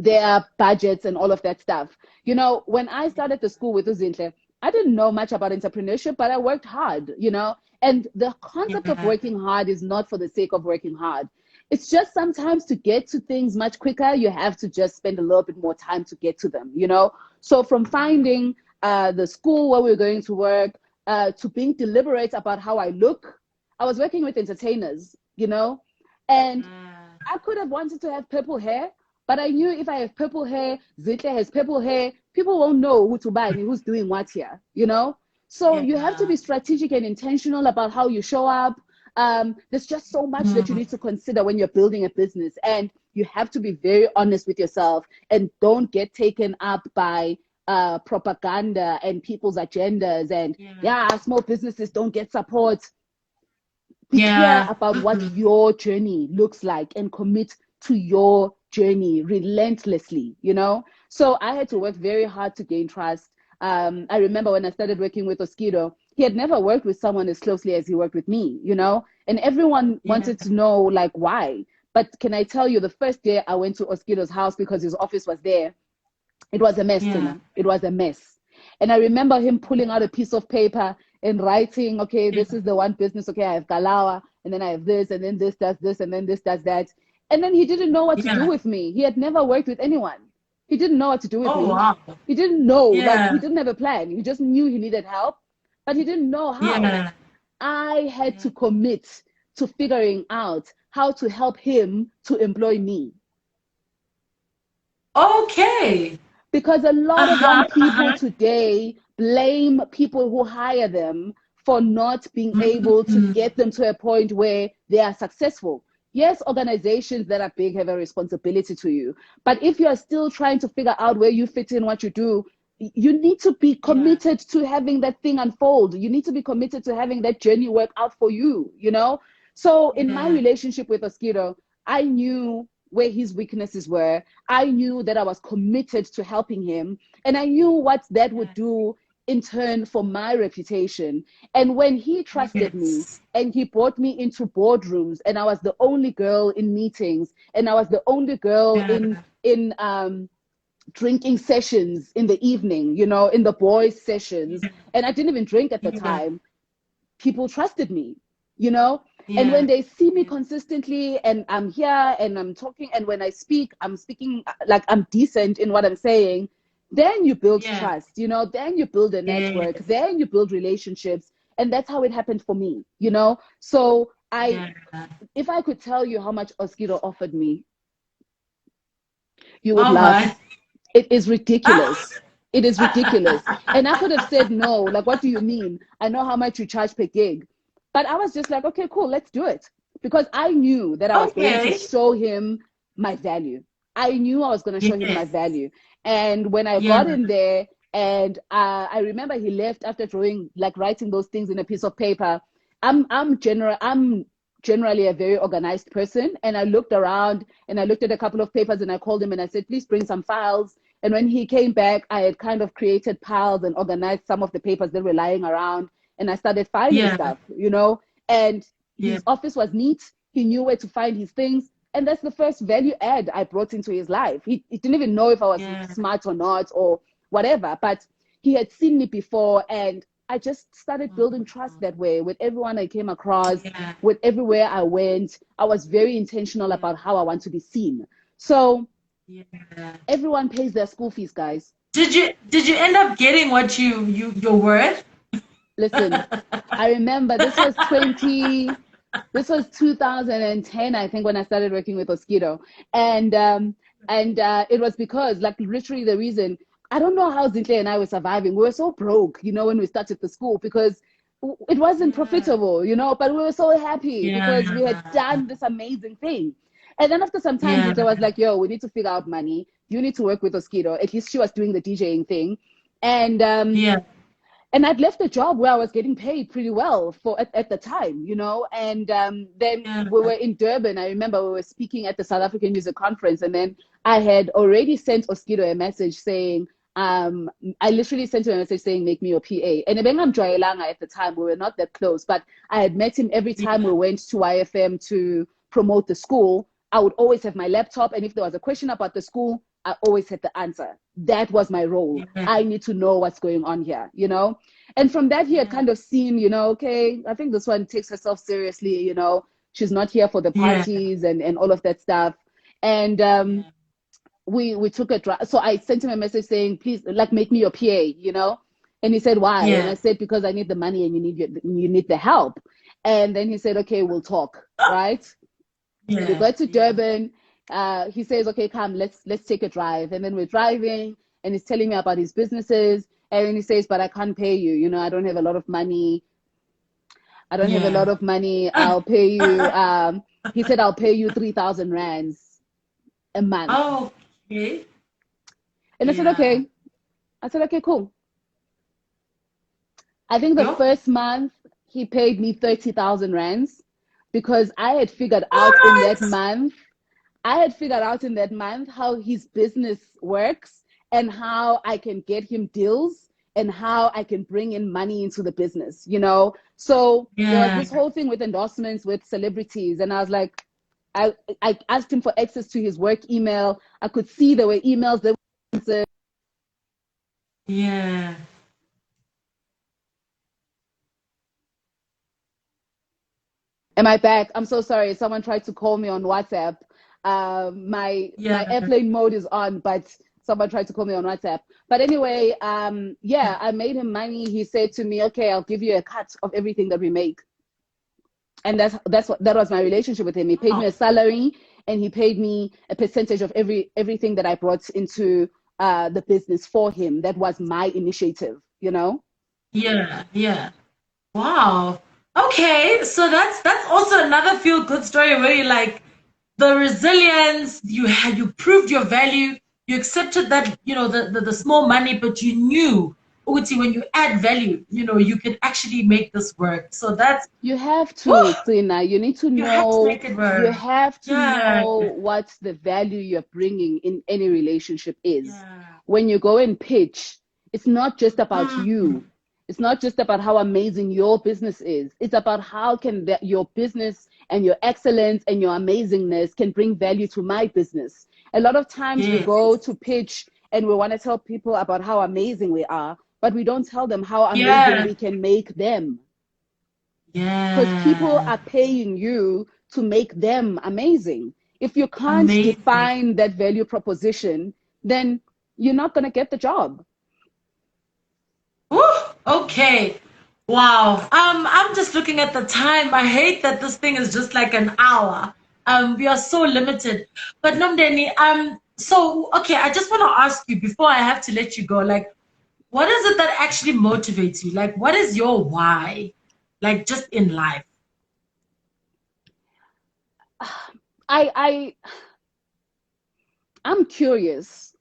their budgets and all of that stuff. You know, when I started the school with Uzinhle, I didn't know much about entrepreneurship, but I worked hard, you know. And the concept of Yeah. working hard is not for the sake of working hard. It's just sometimes to get to things much quicker, you have to just spend a little bit more time to get to them, you know. So from finding the school where we were going to work to being deliberate about how I look, I was working with entertainers, you know, and I could have wanted to have purple hair, but I knew if I have purple hair, Zinhle has purple hair, people won't know who to buy and who's doing what here, you know? So you have to Yeah. be strategic and intentional about how you show up. There's just so much that you Mm. need to consider when you're building a business, and you have to be very honest with yourself and don't get taken up by propaganda and people's agendas. And Yeah. yeah, small businesses don't get support. Be clear Yeah. about what your journey looks like and commit to your journey relentlessly, you know? So I had to work very hard to gain trust. I remember when I started working with Oskido, he had never worked with someone as closely as he worked with me, you know? And everyone Yeah. wanted to know, like, why. But can I tell you, the first day I went to Oskido's house because his office was there, it was a mess, Yeah. Tina. It was a mess. And I remember him pulling out a piece of paper and writing, okay, Yeah. this is the one business. Okay, I have Galawa, and then I have this, and then this does this, and then this does that. And then he didn't know what to do Yeah. with me. He had never worked with anyone. He didn't know what to do with Oh me. wow. He didn't know, like, he Yeah. didn't have a plan. He just knew he needed help, but he didn't know how. Yeah. I had Yeah. to commit to figuring out how to help him to employ me. Okay. Because a lot of young Uh-huh. people Uh-huh. today blame people who hire them for not being able to Mm. get them to a point where they are successful. Yes, organizations that are big have a responsibility to you. But if you are still trying to figure out where you fit in, what you do, you need to be Yeah. committed to having that thing unfold. You need to be committed to having that journey work out for you, you know? So in my Yeah. relationship with Oskido, I knew where his weaknesses were. I knew that I was committed to helping him, and I knew what that would Yeah. do in turn for my reputation. And when he trusted me Yes. and he brought me into boardrooms, and I was the only girl in meetings, and I was the only girl Yeah. in drinking sessions in the evening, you know, in the boys' sessions, Yeah. and I didn't even drink at the Yeah. time, people trusted me, you know? And Yeah. when they see me Yeah. consistently and I'm here and I'm talking, and when I speak, I'm speaking like I'm decent in what I'm saying, then you build Yeah. trust, you know, then you build a Yeah. network, then you build relationships. And that's how it happened for me, you know? So Yeah. if I could tell you how much Oskido offered me, you would How laugh. much? It is Ah! ridiculous. It is ridiculous. And I could have said no. Like, what do you mean? I know how much you charge per gig. But I was just like, okay, cool, let's do it. Because I knew that I was going to Okay. show him my value. I knew I was going to show him my Yes. value. And when I got Yeah. in there, and I remember he left after drawing, like writing those things in a piece of paper. I'm generally a very organized person, and I looked around and I looked at a couple of papers and I called him and I said, please bring some files. And when he came back, I had kind of created piles and organized some of the papers that were lying around, and I started finding Yeah. stuff, you know. And Yeah. his office was neat. He knew where to find his things. And that's the first value add I brought into his life. He didn't even know if I was Yeah. smart or not or whatever, but he had seen me before. And I just started building trust that way with everyone I came across, Yeah. with everywhere I went. I was very intentional Yeah. about how I want to be seen. So Yeah. everyone pays their school fees, guys. Did you end up getting what you're worth? Listen, I remember this was 2010, I think, when I started working with Mosquito. And it was because, like, literally the reason, I don't know how Zinhle and I were surviving. We were so broke, you know, when we started the school, because it wasn't Yeah. profitable, you know, but we were so happy because we had Yeah. done this amazing thing. And then after some time, Yeah. Zinhle was like, yo, we need to figure out money. You need to work with Mosquito. At least she was doing the DJing thing. And Yeah. And I'd left a job where I was getting paid pretty well for at the time, you know. And then Yeah. we were in Durban. I remember we were speaking at the South African User Conference, and then I had already sent Oskido a message saying, I literally sent him a message saying, make me your PA. And Ebengam Joylanga at the time, we were not that close, but I had met him every time we went to YFM to promote the school. I would always have my laptop, and if there was a question about the school, I always had the answer. That was my role. Yeah. I need to know what's going on here, you know? And from that, he had kind of seen, you know, okay, I think this one takes herself seriously, you know, she's not here for the parties and all of that stuff. And we took a drive. So I sent him a message saying, please, like, make me your PA, you know? And he said, why? And I said, because I need the money and you need the help. And then he said, okay, we'll talk, right? We got to Durban. He says, okay, come, let's take a drive. And then we're driving, and he's telling me about his businesses. And then he says, but I can't pay you. You know, I don't have a lot of money. I don't have a lot of money. I'll pay you. He said, I'll pay you 3,000 rands a month. Oh, okay. And I said, okay. I said, okay, cool. I think the first month he paid me 30,000 rands because I had figured out in that month how his business works and how I can get him deals and how I can bring in money into the business, you know? So there was this whole thing with endorsements with celebrities. And I was like, I asked him for access to his work email. I could see there were emails that were Am I back? I'm so sorry. Someone tried to call me on WhatsApp. My airplane mode is on, but someone tried to call me on WhatsApp. But anyway, I made him money. He said to me, okay, I'll give you a cut of everything that we make. And that was my relationship with him. He paid me a salary, and he paid me a percentage of everything that I brought into the business for him. That was my initiative, you know? Yeah. Wow. Okay, so that's also another feel good story where you like the resilience, you proved your value, you accepted that, you know, the small money, but you knew, Uti, when you add value, you know, you can actually make this work. So that's you have to, Tina. You need to know. You have to make it work. You have to know what the value you're bringing in any relationship is. When you go and pitch, it's not just about you. It's not just about how amazing your business is. It's about how can your business and your excellence and your amazingness can bring value to my business. A lot of times we go to pitch and we want to tell people about how amazing we are, but we don't tell them how amazing we can make them. Because people are paying you to make them amazing. If you can't define that value proposition, then you're not going to get the job. Ooh, okay. Wow. I'm just looking at the time. I hate that this thing is just like an hour. We are so limited. But Nomndeni, so okay, I just want to ask you before I have to let you go, like, what is it that actually motivates you? Like, what is your why? Like, just in life. I'm curious.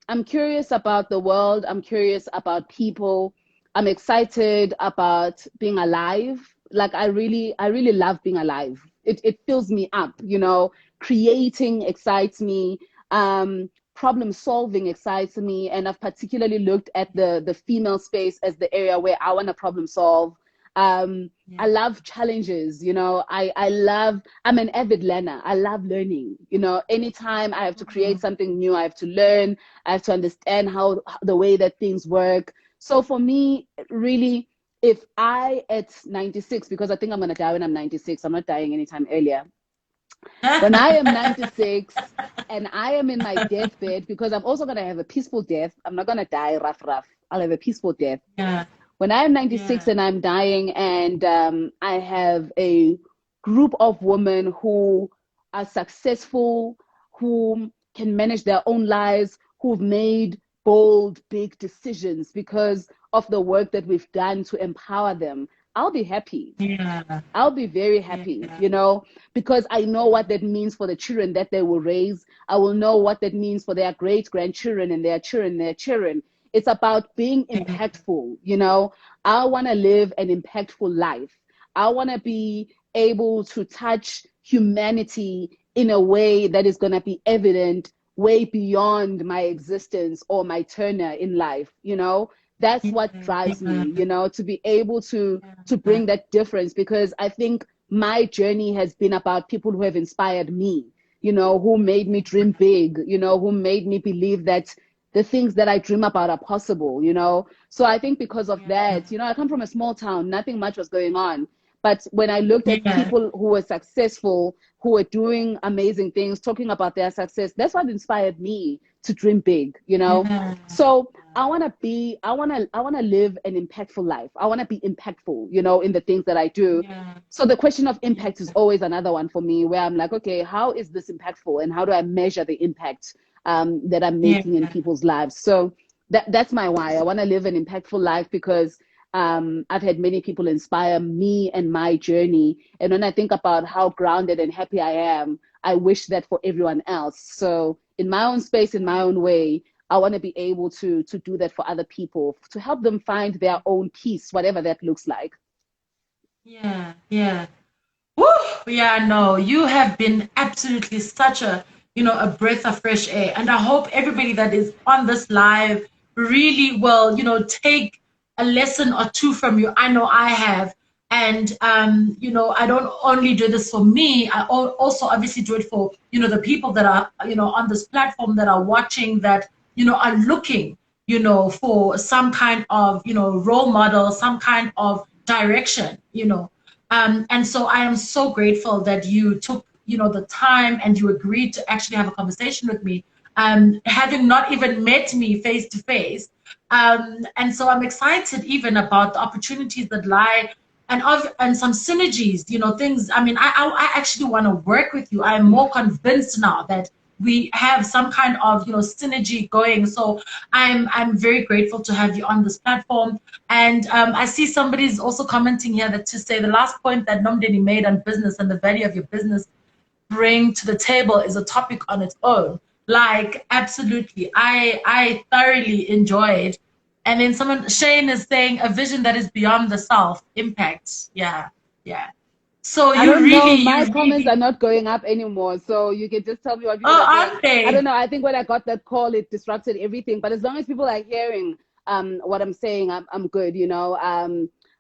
I'm curious about the world. I'm curious about people. I'm excited about being alive. Like I really love being alive. It fills me up, you know. Creating excites me. Problem solving excites me. And I've particularly looked at the female space as the area where I want to problem solve. I love challenges, you know. I'm an avid learner. I love learning, you know. Anytime I have to create something new, I have to learn, I have to understand how the way that things work. So for me, really, if I at 96, because I think I'm going to die when I'm 96, I'm not dying anytime earlier. When I am 96 and I am in my deathbed, because I'm also going to have a peaceful death. I'm not going to die rough. I'll have a peaceful death. When I'm 96 and I'm dying and I have a group of women who are successful, who can manage their own lives, who've made bold, big decisions because of the work that we've done to empower them, I'll be happy. I'll be very happy, you know, because I know what that means for the children that they will raise. I will know what that means for their great-grandchildren and their children and their children. It's about being impactful. You know, I want to live an impactful life. I want to be able to touch humanity in a way that is going to be evident way beyond my existence or my tenure in life. You know, that's what drives me, you know, to be able to bring that difference, because I think my journey has been about people who have inspired me, you know, who made me dream big, you know, who made me believe that the things that I dream about are possible, you know. So I think because of that, you know, I come from a small town, nothing much was going on. But when I looked at people who were successful, who were doing amazing things, talking about their success, that's what inspired me to dream big, you know. So I want to live an impactful life. I want to be impactful, you know, in the things that I do. So the question of impact is always another one for me, where I'm like, okay, how is this impactful, and how do I measure the impact that I'm making in people's lives? So that's my why. I want to live an impactful life because I've had many people inspire me and my journey. And when I think about how grounded and happy I am, I wish that for everyone else. So in my own space, in my own way, I want to be able to do that for other people, to help them find their own peace, whatever that looks like. Yeah. Woo! Yeah, no, you have been absolutely such a breath of fresh air. And I hope everybody that is on this live really will, take a lesson or two from you. I know I have. And, I don't only do this for me, I also obviously do it for, the people that are, on this platform that are watching, that, are looking, for some kind of, role model, some kind of direction. And so I am so grateful that you took, the time and you agreed to actually have a conversation with me, having not even met me face to face. And so I'm excited even about the opportunities that lie and some synergies, things. I mean, I actually want to work with you. I'm more convinced now that we have some kind of synergy going. So I'm very grateful to have you on this platform. And I see somebody's also commenting here that to say the last point that Nomndeni made on business and the value of your business bring to the table is a topic on its own. Like, absolutely, I thoroughly enjoyed. And then Shane is saying a vision that is beyond the self impact. Yeah. So I don't know. My comments are not going up anymore. So you can just tell me what people Oh, are saying. aren't they? I don't know. I think when I got that call, it disrupted everything. But as long as people are hearing what I'm saying, I'm good, you know.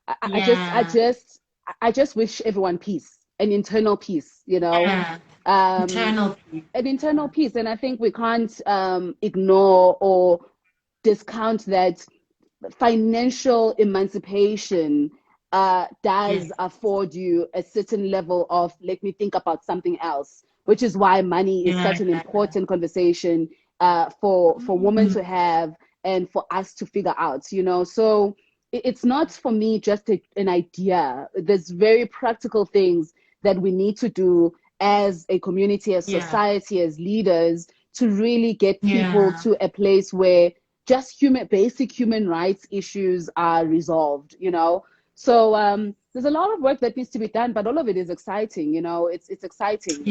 I just wish everyone peace, an internal peace, you know. Internal peace. An internal peace. And I think we can't ignore or discount that financial emancipation does afford you a certain level of, let me think about something else, which is why money is such an important conversation for women to have and for us to figure out, you know. So it's not for me just an idea. There's very practical things that we need to do as a community, as society, as leaders, to really get people to a place where just basic human rights issues are resolved, you know. So there's a lot of work that needs to be done, but all of it is exciting, you know. It's exciting.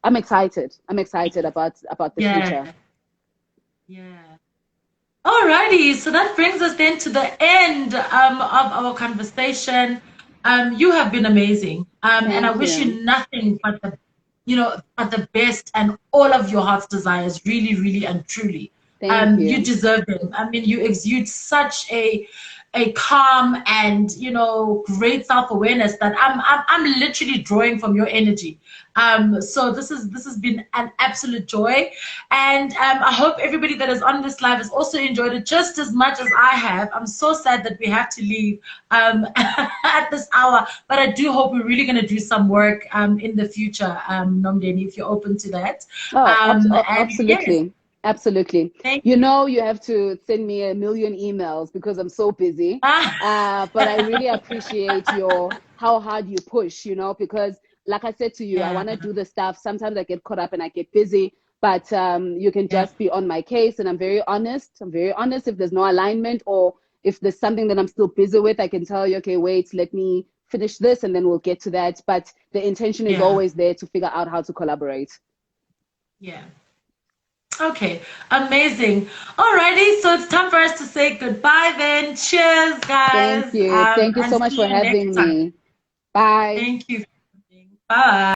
I'm excited. I'm excited about the future. Alrighty, so that brings us then to the end of our conversation. You have been amazing, and I wish you nothing but the best and all of your heart's desires, really, really, and truly. Thank you. You deserve them. I mean, you exude such a calm and great self-awareness that I'm literally drawing from your energy. So this has been an absolute joy, and I hope everybody that is on this live has also enjoyed it just as much as I have. I'm so sad that we have to leave at this hour, but I do hope we're really going to do some work in the future, Nomndeni, if you're open to that. Absolutely. Yes. Absolutely. You know, you have to send me 1 million emails because I'm so busy. But I really appreciate how hard you push, you know, because like I said to you, I want to do the stuff. Sometimes I get caught up and I get busy, but you can just be on my case. And I'm very honest. If there's no alignment or if there's something that I'm still busy with, I can tell you, okay, wait, let me finish this and then we'll get to that. But the intention is always there to figure out how to collaborate. Yeah. Okay, amazing. Alrighty, so it's time for us to say goodbye then. Cheers, Thank guys. you. Thank you And so much see for you next having time. me. Bye. Thank you. Bye.